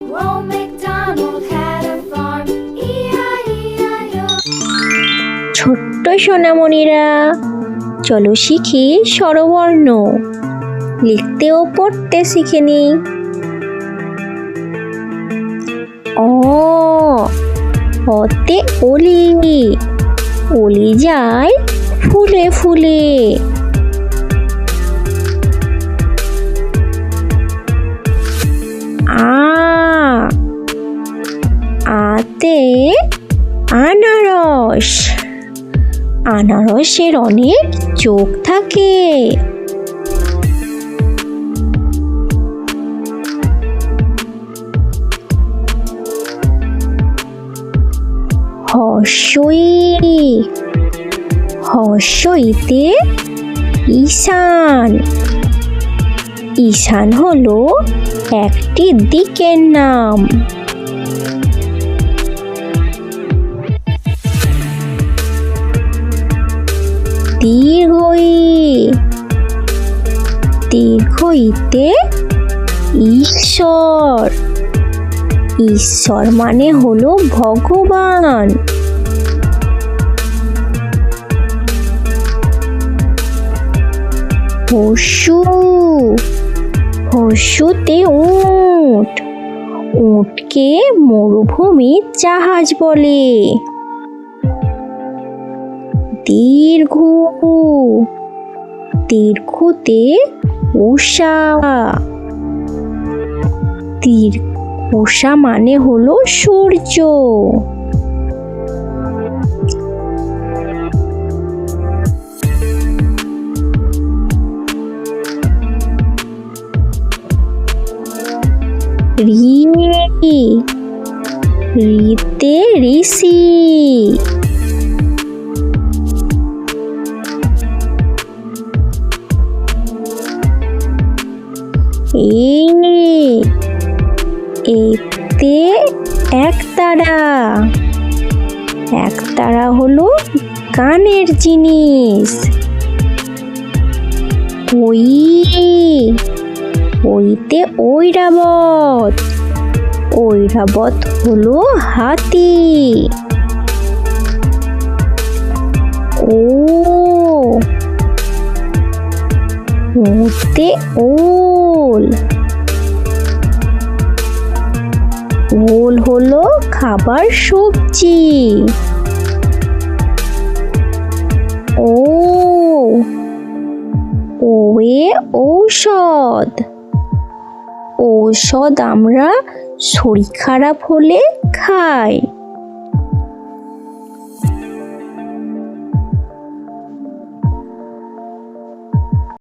Old MacDonald had a farm, E-I-E-I-O. ছোট্ট সোনামণিরা, চলো শিখি স্বরবর্ণ। লিখতে ও পড়তে শিখে নিই। অ, অতে অলি, অলি যায় ফুলে ফুলে। আ, আতে আনারস, আনারসের অনেক চোখ থাকে। হর্ষই, হর্ষইতে ঈশান, ঈশান হলো একটি দিকের নাম। দীর্ঘই, দীর্ঘইতে ঈশ্বর, ঈশ্বর মানে হলো ভগবান। হর্ষু, হর্ষুতে উট, উটকে মরুভূমির জাহাজ বলে। দীর্ঘ, দীর্ঘতে উষা, উষা মানে হলো সূর্য। রি, রিতে ঋষি, এতে একতারা, একতারা হলো কানের জিনিস। ওই, ওইতে ঐরাবত, ঐরাবত হলো হাতি। ও, ওতে ওল, ওল হলো খাবার সবজি। ও, ওয়ে ঔষধ, ঔষধ আমরা শরীর খারাপ হলে খাই।